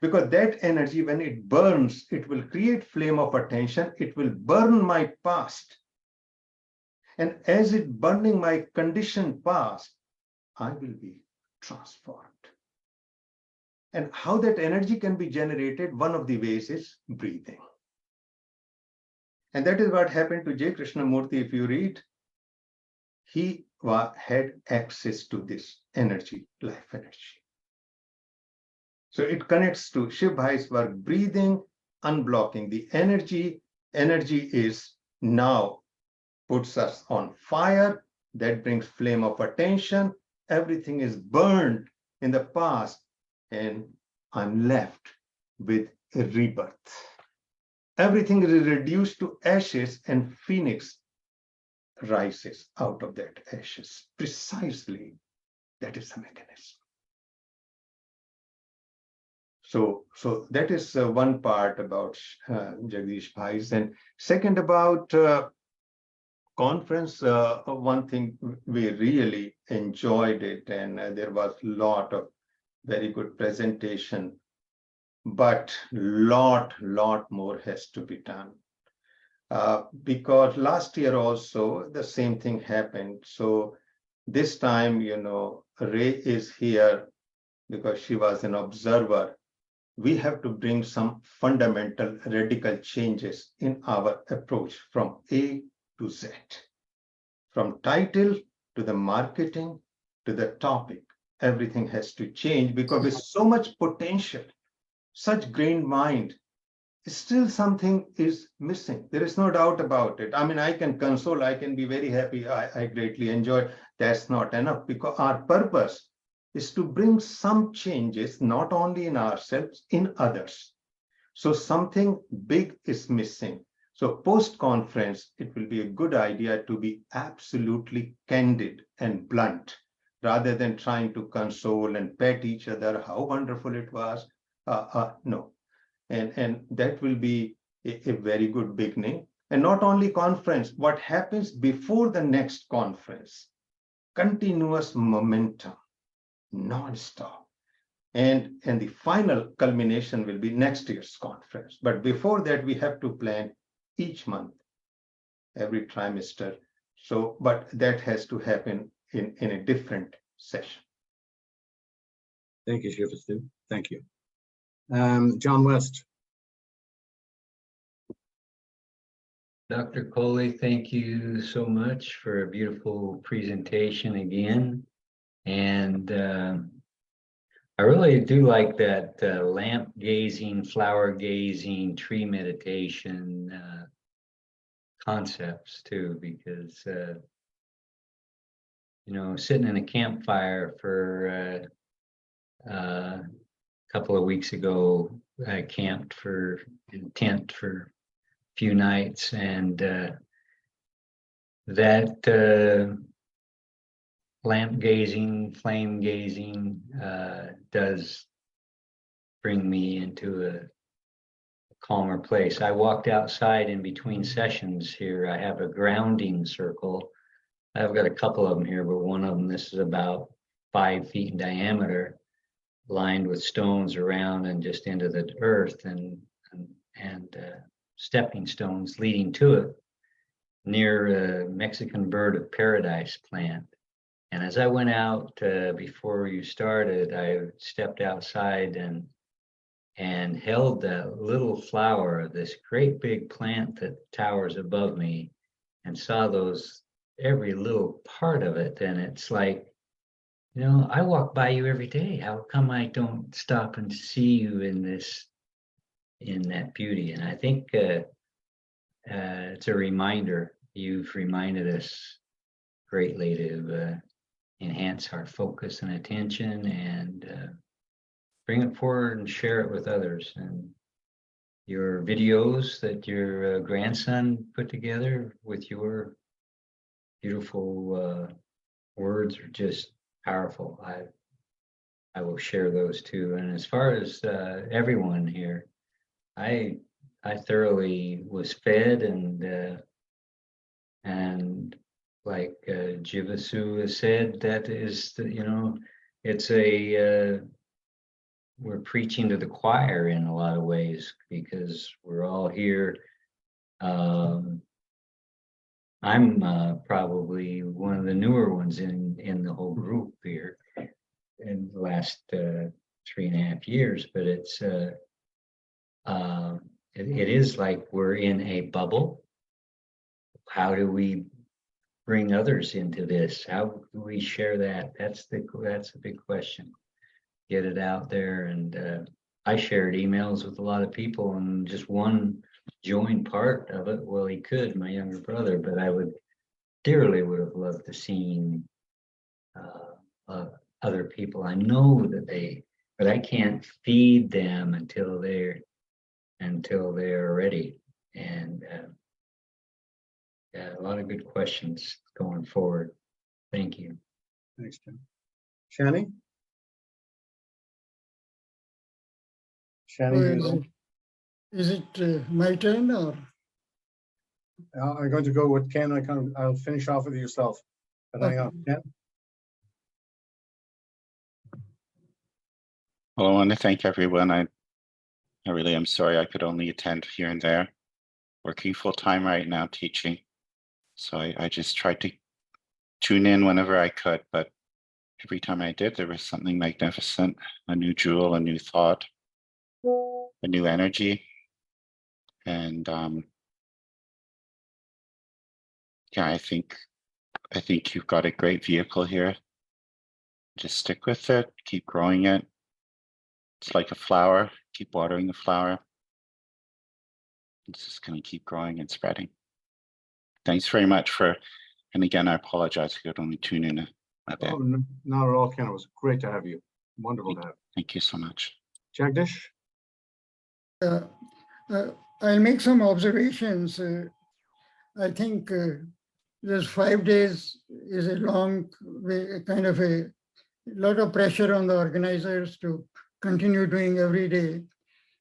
Because that energy, when it burns, it will create flame of attention. It will burn my past. And as it burning my conditioned past, I will be transformed. And how that energy can be generated, one of the ways is breathing. And that is what happened to J. Krishnamurti. If you read, he had access to this energy, life energy. So it connects to Shiv Bhai's work, breathing, unblocking the energy. Energy is now puts us on fire. That brings flame of attention. Everything is burned in the past, and I'm left with a rebirth. Everything is reduced to ashes, and phoenix rises out of that ashes. Precisely, that is the mechanism. So that is one part about Jagdish Bhai's. And second, about conference, one thing we really enjoyed it, and there was a lot of very good presentation, but lot more has to be done. Because last year also the same thing happened. So this time, Ray is here because she was an observer. We have to bring some fundamental radical changes in our approach from A to Z, from title to the marketing to the topic. Everything has to change, because with so much potential, such great mind, still something is missing. There is no doubt about it. I mean, I can console, I can be very happy, I greatly enjoy. That's not enough, because our purpose is to bring some changes, not only in ourselves, in others. So something big is missing. So post-conference, it will be a good idea to be absolutely candid and blunt, rather than trying to console and pat each other, how wonderful it was. No. And that will be a very good beginning. And not only conference, what happens before the next conference, continuous momentum, non-stop. And the final culmination will be next year's conference. But before that, we have to plan each month, every trimester. So, but that has to happen in a different session. Thank you, Shivastu. Thank you. John West. Dr. Kohli, thank you so much for a beautiful presentation again. And I really do like that lamp gazing, flower gazing, tree meditation concepts too, because sitting in a campfire for a couple of weeks ago, I camped in tent for a few nights, and that lamp gazing, flame gazing does bring me into a calmer place. I walked outside in between sessions here. I have a grounding circle. I've got a couple of them here, but one of them, this is about 5 feet in diameter, lined with stones around and just into the earth, and stepping stones leading to it, near a Mexican bird of paradise plant. And as I went out before you started, I stepped outside and held that little flower, this great big plant that towers above me. and saw those, every little part of it. And it's like, you know, I walk by you every day. How come I don't stop and see you in this, in that beauty? And I think it's a reminder. You've reminded us greatly to enhance our focus and attention, and bring it forward and share it with others. And your videos that your grandson put together with your beautiful words are just powerful. I will share those too. And as far as everyone here, I thoroughly was fed, and like Jivasu has said, that is the, you know, it's a we're preaching to the choir in a lot of ways, because we're all here. I'm probably one of the newer ones in the whole group here in the last 3.5 years, but it's it is like we're in a bubble. How do we bring others into this? How do we share that? That's a big question. Get it out there. And I shared emails with a lot of people, and just one joined part of it. Well, he could, my younger brother, but I would have loved to seen other people. I know that but I can't feed them until they're ready. And yeah, a lot of good questions going forward. Thank you. Thanks, Tim. Shani? Shani, Is it my turn or? I'm going to go with Ken. I'll finish off with yourself. But hang on, Ken. Well, I want to thank everyone. I really am sorry I could only attend here and there. Working full time right now, teaching. So I just tried to tune in whenever I could, but every time I did, there was something magnificent, a new jewel, a new thought, a new energy. And yeah, I think you've got a great vehicle here. Just stick with it, keep growing it. It's like a flower, keep watering the flower. It's just going to keep growing and spreading. Thanks very much and again, I apologize, I could only tune in a bit. Oh, no, not at all, Ken. It was great to have you. Wonderful to have you. Thank you so much. Jagdish? I'll make some observations. I think this 5 days is a long way, kind of a lot of pressure on the organizers to continue doing every day.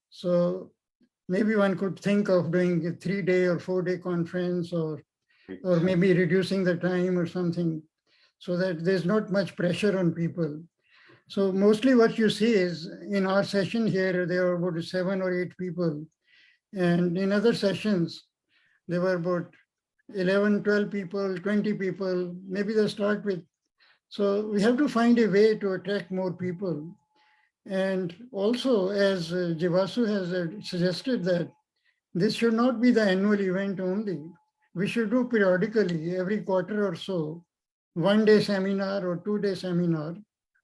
So maybe one could think of doing a 3-day or 4-day conference, or maybe reducing the time or something, so that there's not much pressure on people. So mostly what you see is in our session here, there were about 7 or 8 people. And in other sessions, there were about 11, 12 people, 20 people, maybe they start with. So we have to find a way to attract more people. And also, as Jivasu has suggested, that this should not be the annual event only. We should do periodically, every quarter or so, 1-day seminar or 2-day seminar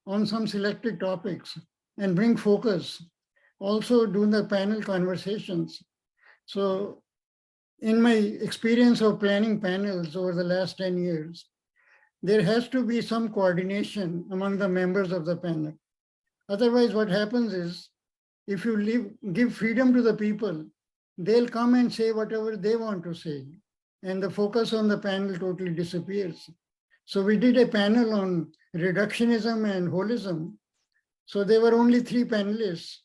on some selected topics, and bring focus. Also do the panel conversations. So in my experience of planning panels over the last 10 years, there has to be some coordination among the members of the panel. Otherwise, what happens is, if you give freedom to the people, they'll come and say whatever they want to say, and the focus on the panel totally disappears. So we did a panel on reductionism and holism. So there were only 3 panelists.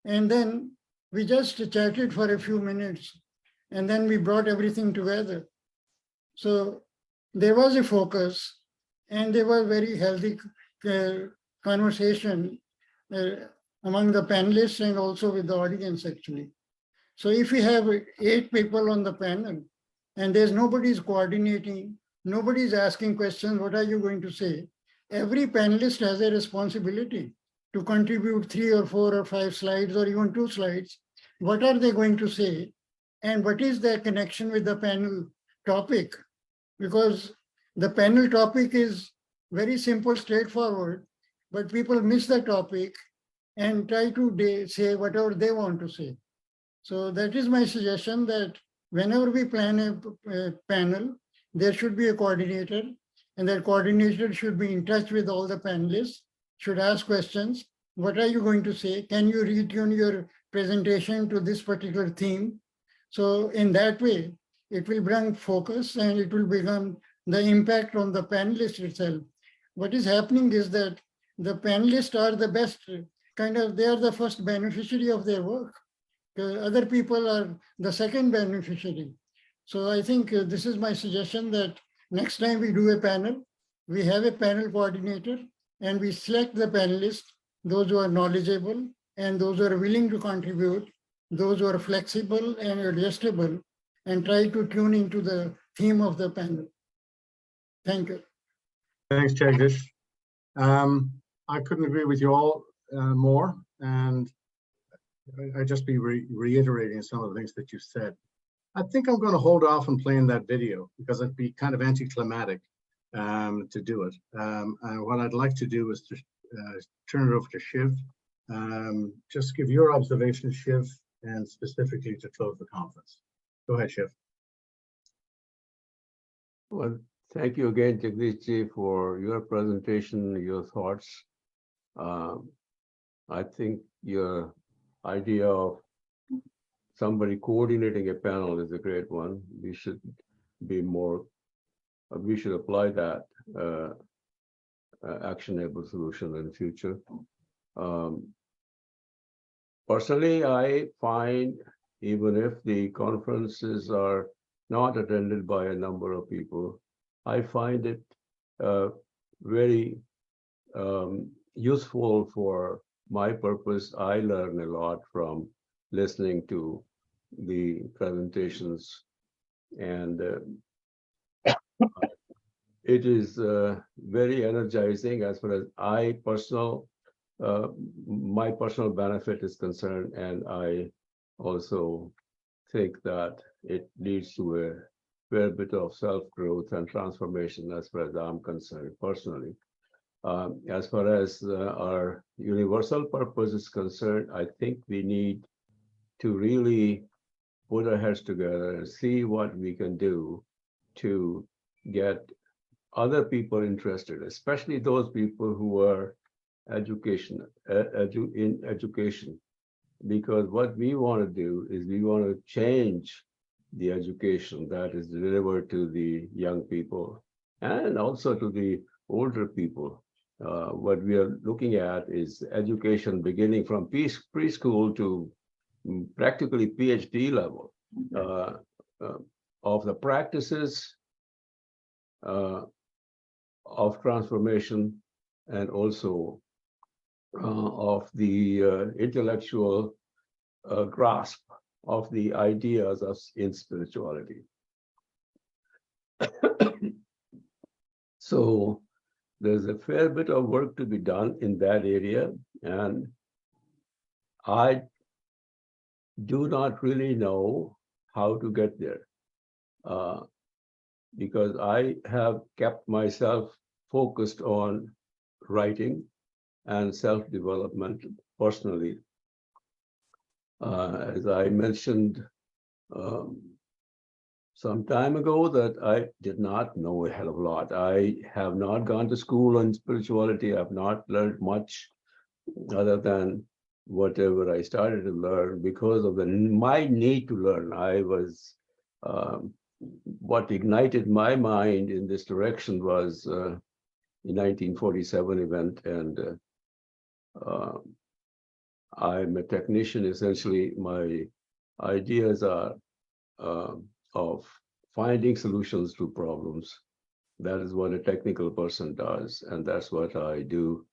And then we just chatted for a few minutes, and then we brought everything together. So there was a focus, and there was very healthy conversation among the panelists and also with the audience, actually. So if we have 8 people on the panel and there's nobody's coordinating, nobody's asking questions, what are you going to say? Every panelist has a responsibility to contribute 3 or 4 or 5 slides or even 2 slides. What are they going to say? And what is their connection with the panel topic? because the panel topic is very simple, straightforward, but people miss the topic and try to say whatever they want to say. So that is my suggestion, that whenever we plan a panel, there should be a coordinator, and that coordinator should be in touch with all the panelists, should ask questions. What are you going to say? Can you retune your presentation to this particular theme? So in that way, it will bring focus and it will become the impact on the panelist itself. What is happening is that the panelists are the best, they are the first beneficiary of their work. Other people are the second beneficiary. So I think this is my suggestion, that next time we do a panel, we have a panel coordinator and we select the panelists, those who are knowledgeable and those who are willing to contribute, those who are flexible and adjustable, and try to tune into the theme of the panel. Thank you. Thanks, Jagdish. I couldn't agree with you all more, and I just be reiterating some of the things that you said. I think I'm going to hold off on playing that video because it'd be kind of anticlimactic to do it. And what I'd like to do is to turn it over to Shiv. Just give your observations, Shiv, and specifically to close the conference. Go ahead, Shiv. Well, thank you again, Jagdish ji, for your presentation, your thoughts. I think your idea of somebody coordinating a panel is a great one. We should be more, we should apply that actionable solution in the future. Personally, I find even if the conferences are not attended by a number of people, I find it very useful for my purpose. I learn a lot from listening to the presentations, and it is very energizing as far as my personal benefit is concerned, and I also think that it leads to a fair bit of self-growth and transformation as far as I'm concerned personally. As far as our universal purpose is concerned, I think we need to really put our heads together and see what we can do to get other people interested, especially those people who are in education. Because what we want to do is we want to change the education that is delivered to the young people and also to the older people. What we are looking at is education beginning from preschool to practically PhD level of the practices of transformation, and also of the intellectual grasp of the ideas in spirituality. So there's a fair bit of work to be done in that area, and I do not really know how to get there because I have kept myself focused on writing and self-development personally. As I mentioned some time ago, that I did not know a hell of a lot. I have not gone to school on spirituality. I've not learned much other than whatever I started to learn because of my need to learn. I was, what ignited my mind in this direction was the 1947 event, and I'm a technician. Essentially, my ideas are of finding solutions to problems. That is what a technical person does, and that's what I do.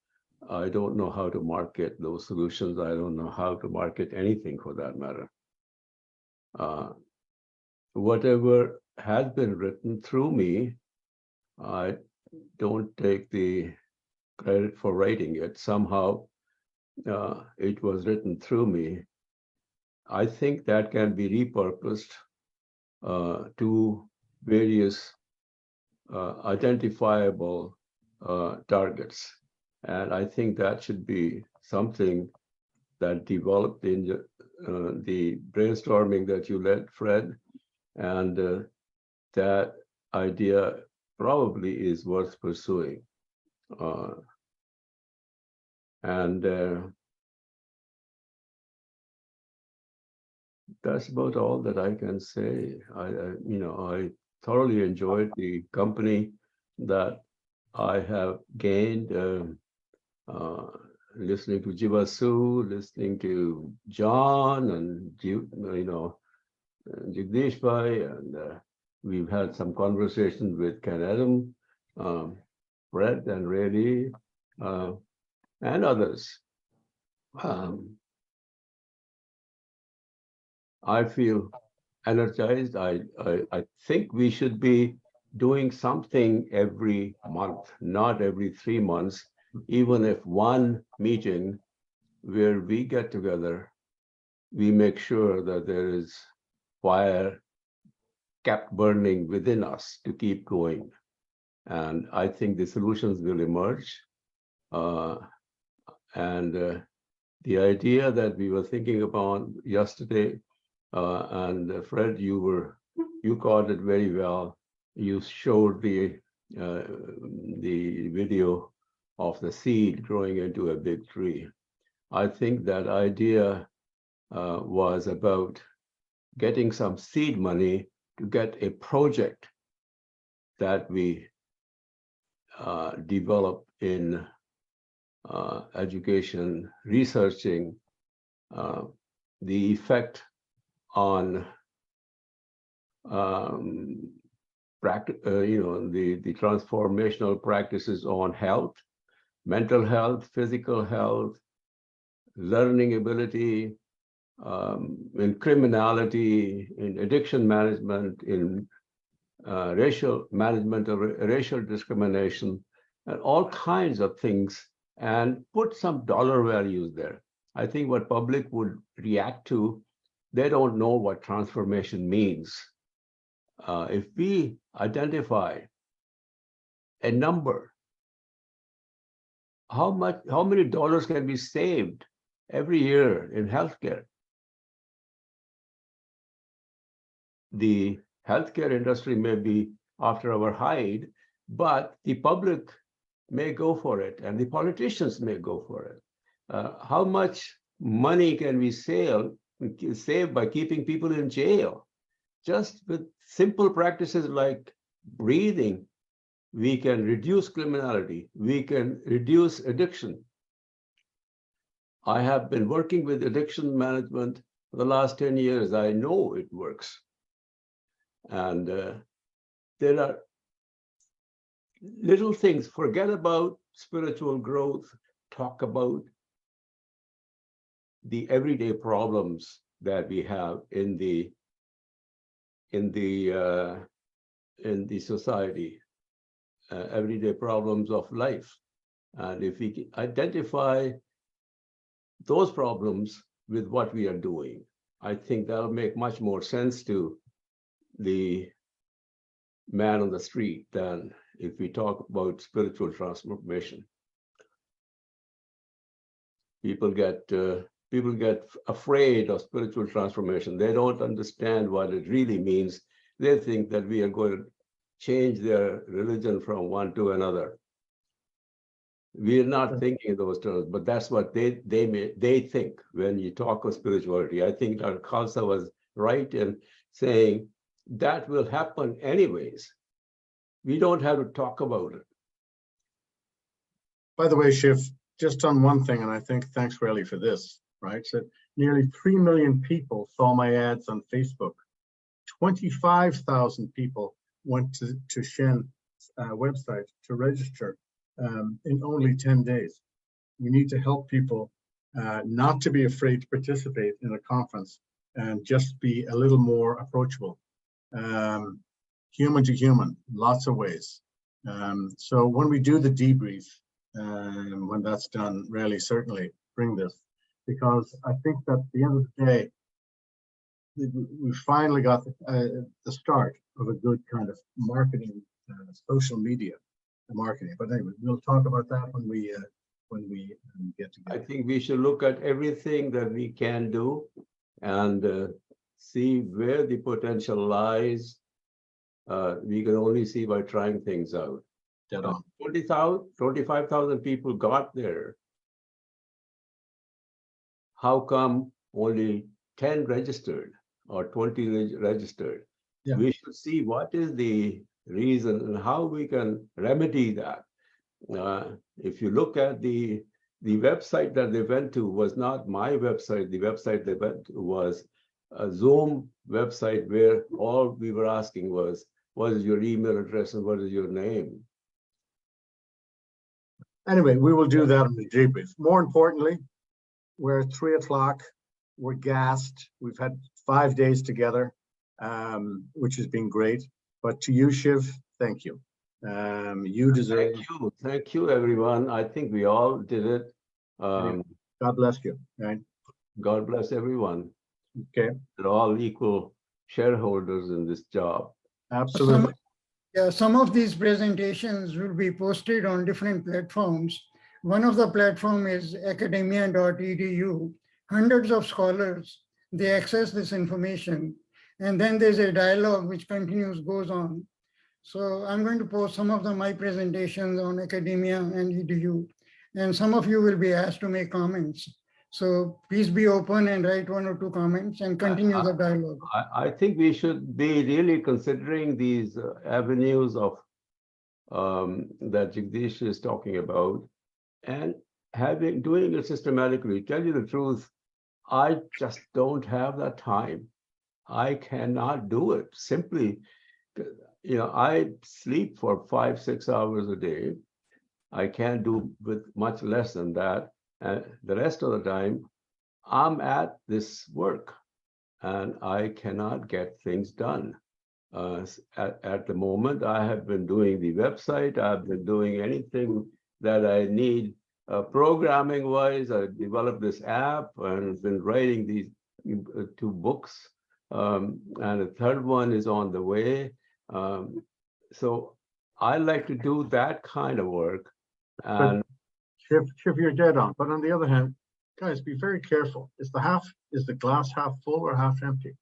I don't know how to market those solutions. I don't know how to market anything for that matter. Whatever has been written through me, I don't take the credit for writing it. Somehow it was written through me. I think that can be repurposed to various identifiable targets. And I think that should be something that developed in the brainstorming that you led, Fred. And that idea probably is worth pursuing. And that's about all that I can say. I thoroughly enjoyed the company that I have gained, listening to Jivasu, listening to John and Jagdish Bhai, and we've had some conversations with Ken Adam, Fred and Reddy, and others. I feel energized. I think we should be doing something every month, not every 3 months, even if one meeting where we get together, we make sure that there is fire kept burning within us to keep going. And I think the solutions will emerge. And the idea that we were thinking about yesterday, and Fred, you caught it very well. You showed the video of the seed growing into a big tree. I think that idea was about getting some seed money to get a project that we develop in education, researching the effect on the transformational practices on health, mental health, physical health, learning ability, in criminality, in addiction management, in racial management of racial discrimination, and all kinds of things, and put some dollar values there. I think what public would react to, they don't know what transformation means. If we identify a number, how many dollars can be saved every year in healthcare? The healthcare industry may be after our hide, but the public may go for it, and the politicians may go for it. How much money can we save by keeping people in jail? Just with simple practices like breathing, we can reduce criminality, we can reduce addiction. I have been working with addiction management for the last 10 years. I know it works. And there are little things. Forget about spiritual growth, talk about the everyday problems that we have in the society, everyday problems of life. And if we identify those problems with what we are doing, I think that'll make much more sense to the man on the street than if we talk about spiritual transformation. People get afraid of spiritual transformation. They don't understand what it really means. They think that we are going to change their religion from one to another. We are not thinking in those terms, but that's what they think when you talk of spirituality. I think Dr. Khalsa was right in saying that will happen anyways. We don't have to talk about it. By the way, Shiv, just on one thing, and I think thanks really for this, right? So nearly 3 million people saw my ads on Facebook. 25,000 people went to Shen's website to register in only 10 days. We need to help people not to be afraid to participate in a conference and just be a little more approachable. Human to human, lots of ways. So when we do the debrief, when that's done, really certainly bring this, because I think that at the end of the day, we finally got the start of a good kind of marketing social media marketing. But anyway, we'll talk about that when we get I together. think we should look at everything that we can do and see where the potential lies. We can only see by trying things out. Dead on. 25,000 people got there. How come only 10 registered or 20 registered? Yeah. We should see what is the reason and how we can remedy that. If you look at the website that they went to was not my website. The website they went to was a Zoom website where all we were asking was, what is your email address and what is your name? Anyway, we will do that in the debrief. More importantly, we're at 3 o'clock. We're gassed. We've had 5 days together, which has been great. But to you, Shiv, thank you. You deserve. Thank you, everyone. I think we all did it. God bless you. Right. God bless everyone. Okay. They're all equal shareholders in this job. Absolutely. Yeah, some of these presentations will be posted on different platforms. One of the platform is academia.edu. Hundreds of scholars, they access this information. And then there's a dialogue which continues, goes on. So I'm going to post some of my presentations on academia and edu, and some of you will be asked to make comments. So please be open and write 1 or 2 comments and continue the dialogue. I think we should be really considering these avenues of that Jagdish is talking about and doing it systematically. Tell you the truth, I just don't have that time. I cannot do it. Simply, I sleep for 5-6 hours a day. I can't do with much less than that. And the rest of the time, I'm at this work and I cannot get things done. At the moment, I have been doing the website. I've been doing anything that I need programming wise. I developed this app and been writing these 2 books. And the third one is on the way. So I like to do that kind of work. And Shiv, you're dead on. But on the other hand, guys, be very careful. Is the glass half full or half empty?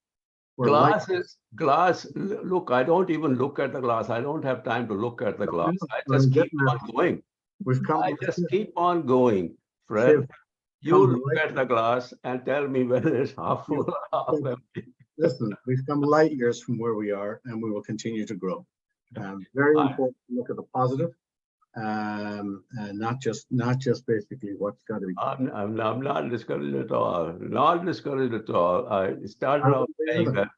Glass. Look, I don't even look at the glass. I don't have time to look at the glass. I just keep on going. I just keep on going, Fred. Shiv, you look at the glass and tell me whether it's half full or half empty. Listen, we've come light years from where we are, and we will continue to grow. Very important to look at the positive, and not just basically what's got to be. I'm not discouraged at all. Not discouraged at all. I started out saying that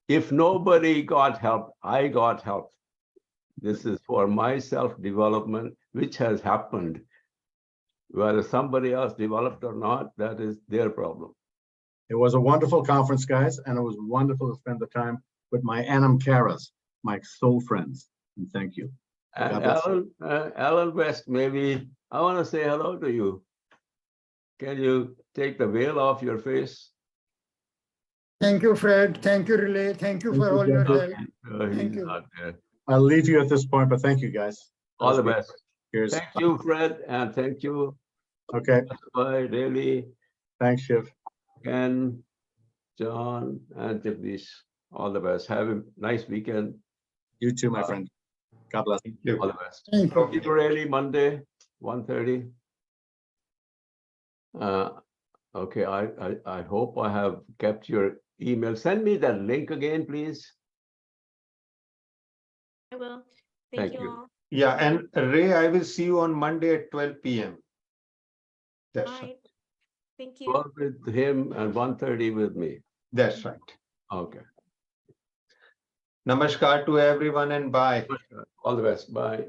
if nobody got help, I got help. This is for my self-development, which has happened. Whether somebody else developed or not, that is their problem. It was a wonderful conference, guys, and it was wonderful to spend the time with my Anam Karas, my soul friends. And thank you. And Alan West, maybe I want to say hello to you. Can you take the veil off your face? Thank you, Fred. Thank you, Relay. Thank you for all your help. He's not there. I'll leave you at this point, but thank you, guys. All the best. Cheers. Thank you, Fred, and thank you. Okay. Bye, really. Thanks, Shiv. Ken, John, and Jagdish. All the best. Have a nice weekend. You too, my friend. God bless. All the best. Thank you. Talk to you really Monday, 1:30. Okay, I hope I have kept your email. Send me that link again, please. I will. Thank Thank you you. all. Yeah, and Ray, I will see you on Monday at 12 p.m. That's All right. right. Thank you. 12 with him and 1:30 with me. That's right. Okay. Namaskar to everyone and bye. All the best. Bye.